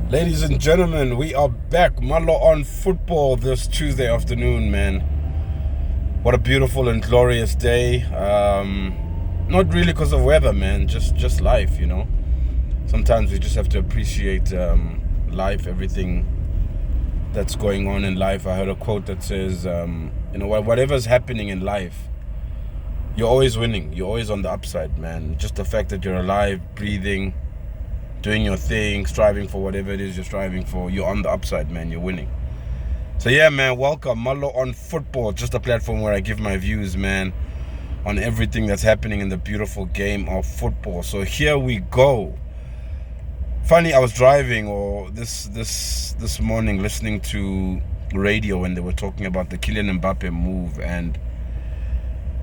Ladies and gentlemen, we are back. Malo on football this Tuesday afternoon, man. What a beautiful and glorious day. Not really because of weather, man. Just life, you know. Sometimes we just have to appreciate life, everything that's going on in life. I heard a quote that says, whatever's happening in life, you're always winning. You're always on the upside, man. Just the fact that you're alive, breathing, doing your thing, striving for whatever it is you're striving for, you're on the upside, man. You're winning. So yeah, man, welcome. Malo on football, just a platform where I give my views, man, on everything that's happening in the beautiful game of football. So here we go. Funny, I was driving this morning listening to radio when they were talking about the Kylian Mbappe move, and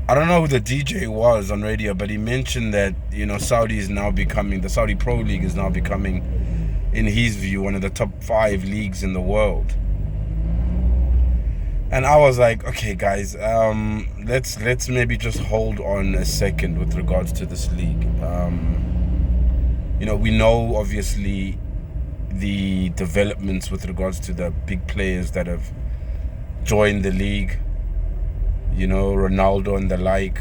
I don't know who the DJ was on radio, but he mentioned that, the Saudi Pro League is now becoming, in his view, one of the top 5 leagues in the world. And I was like, okay, guys, let's maybe just hold on a second with regards to this league. We know, obviously, the developments with regards to the big players that have joined the league. Ronaldo and the like,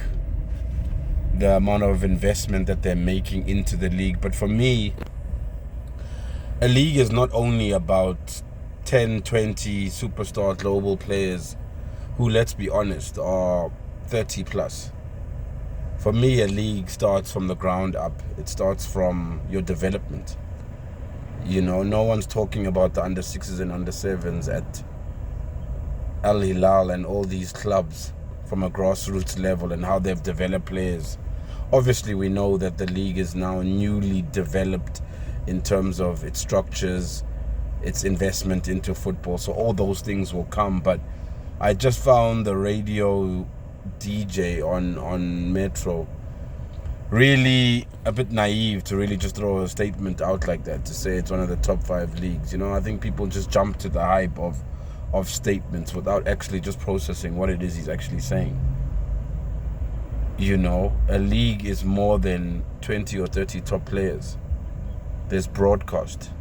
the amount of investment that they're making into the league. But for me, a league is not only about 10, 20 superstar global players who, let's be honest, are 30 plus. For me, a league starts from the ground up. It starts from your development. No one's talking about the under 6s and under 7s at Al Hilal and all these clubs from a grassroots level and how they've developed players. Obviously, we know that the league is now newly developed in terms of its structures, its investment into football. So all those things will come. But I just found the radio DJ on Metro really a bit naive to really just throw a statement out like that, to say it's one of the top 5 leagues. I think people just jump to the hype of statements without actually just processing what it is he's actually saying. A league is more than 20 or 30 top players. There's broadcast,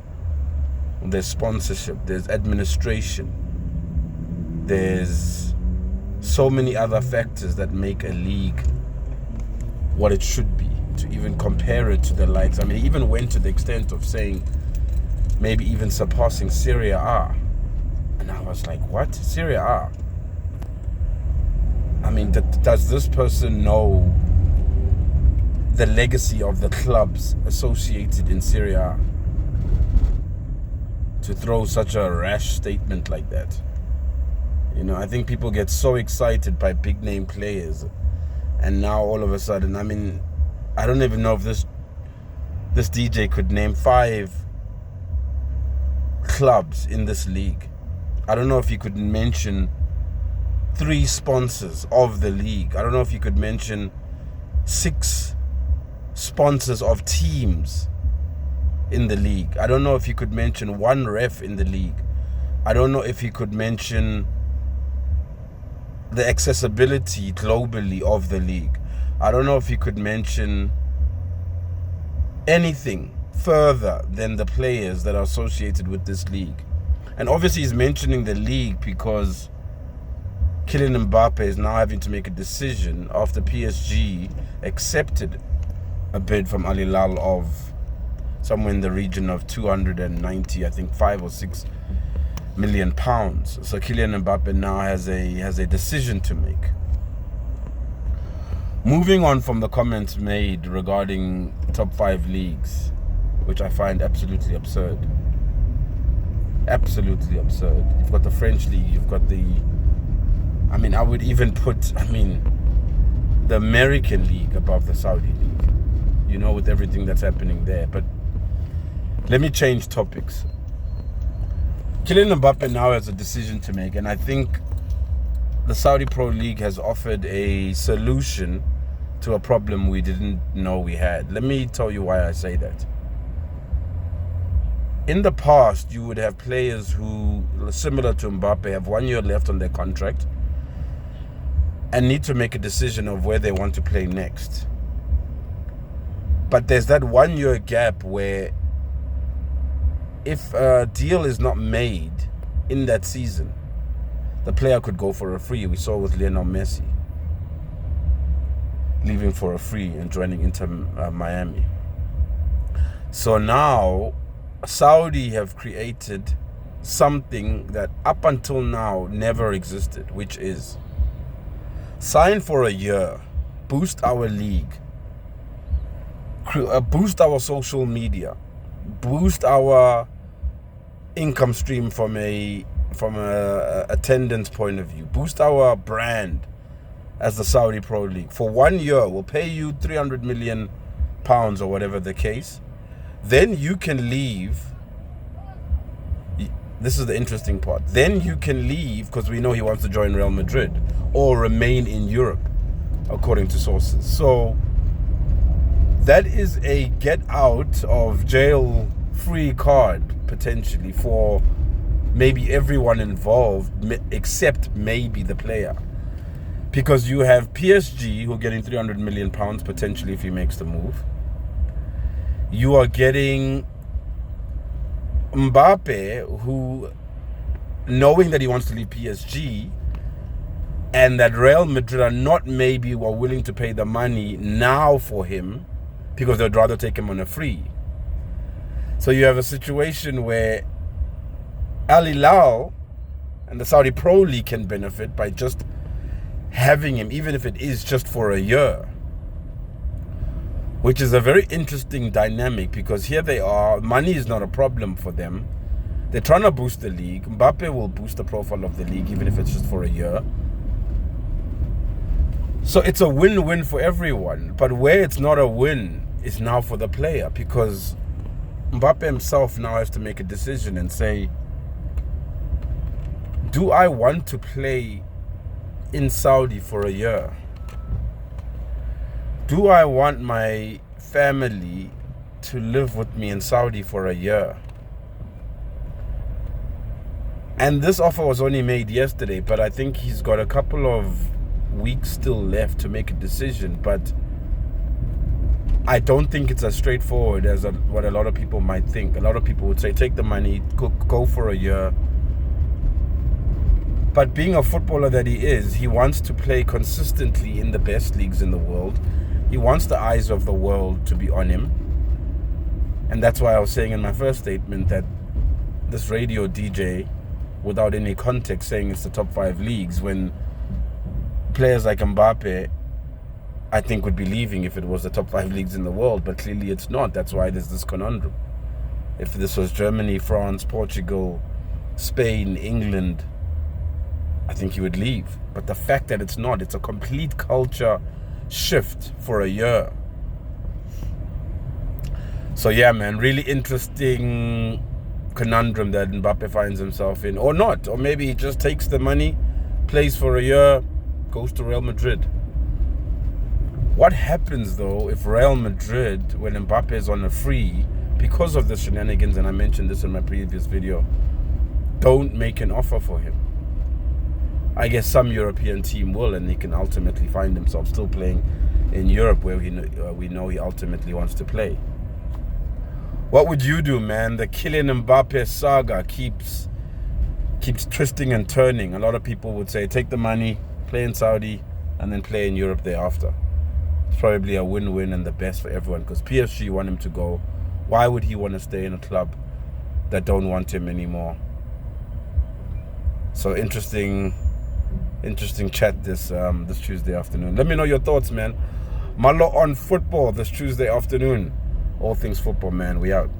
there's sponsorship, there's administration, there's so many other factors that make a league what it should be. To even compare it to the likes, he even went to the extent of saying maybe even surpassing Serie A. And I was like, what? Serie A? Does this person know the legacy of the clubs associated in Serie A? To throw such a rash statement like that. I think people get so excited by big name players. And now all of a sudden, I don't even know if this DJ could name 5 clubs in this league. I don't know if you could mention 3 sponsors of the league. I don't know if you could mention 6 sponsors of teams in the league. I don't know if you could mention 1 ref in the league. I don't know if you could mention the accessibility globally of the league. I don't know if you could mention anything further than the players that are associated with this league. And obviously he's mentioning the league because Kylian Mbappe is now having to make a decision after PSG accepted a bid from Al Hilal of somewhere in the region of 290, I think 5 or 6 million pounds. So Kylian Mbappe now has a decision to make. Moving on from the comments made regarding top 5 leagues, which I find absolutely absurd. Absolutely absurd. You've got the French league, you've got I would even put, the American league above the Saudi league, with everything that's happening there. But let me change topics. Kylian Mbappe now has a decision to make, and I think the Saudi Pro League has offered a solution to a problem we didn't know we had. Let me tell you why I say that. In the past, you would have players who, similar to Mbappe, have 1 year left on their contract and need to make a decision of where they want to play next. But there's that 1 year gap where if a deal is not made in that season, the player could go for a free. We saw with Lionel Messi leaving for a free and joining Inter Miami. So now Saudi have created something that up until now never existed, which is sign for a year, boost our league, boost our social media, boost our income stream from a attendance point of view, boost our brand as the Saudi Pro League. For 1 year, we'll pay you 300 million pounds or whatever the case. Then you can leave. This is the interesting part. Then you can leave, because we know he wants to join Real Madrid or remain in Europe, according to sources. So that is a get out of jail free card, potentially, for maybe everyone involved, except maybe the player. Because you have PSG, who are getting 300 million pounds potentially if he makes the move. You are getting Mbappe, who, knowing that he wants to leave PSG, and that Real Madrid are not maybe were willing to pay the money now for him, because they'd rather take him on a free. So you have a situation where Al Hilal and the Saudi Pro League can benefit by just having him, even if it is just for a year. Which is a very interesting dynamic, because here they are, money is not a problem for them. They're trying to boost the league. Mbappe will boost the profile of the league, even if it's just for a year. So it's a win-win for everyone. But where it's not a win is now for the player, because Mbappe himself now has to make a decision and say, do I want to play in Saudi for a year? Do I want my family to live with me in Saudi for a year? And this offer was only made yesterday, but I think he's got a couple of weeks still left to make a decision. But I don't think it's as straightforward as what a lot of people might think. A lot of people would say, take the money, go for a year. But being a footballer that he is, he wants to play consistently in the best leagues in the world. He wants the eyes of the world to be on him. And that's why I was saying in my first statement that this radio DJ, without any context, saying it's the top 5 leagues, when players like Mbappe, I think, would be leaving if it was the top 5 leagues in the world. But clearly it's not. That's why there's this conundrum. If this was Germany, France, Portugal, Spain, England, I think he would leave. But the fact that it's not, it's a complete culture shift for a year. So yeah, man, really interesting conundrum that Mbappe finds himself in, or not, or maybe he just takes the money, plays for a year, goes to Real Madrid. What happens though if Real Madrid, when Mbappe is on a free, because of the shenanigans, and I mentioned this in my previous video, don't make an offer for him? I guess some European team will, and he can ultimately find himself still playing in Europe, where we know he ultimately wants to play. What would you do, man? The Kylian Mbappe saga keeps twisting and turning. A lot of people would say, take the money, play in Saudi, and then play in Europe thereafter. It's probably a win-win and the best for everyone, because PSG want him to go. Why would he want to stay in a club that don't want him anymore? So interesting chat this Tuesday afternoon. Let me know your thoughts, man. Malo on football this Tuesday afternoon. All things football, man. We out.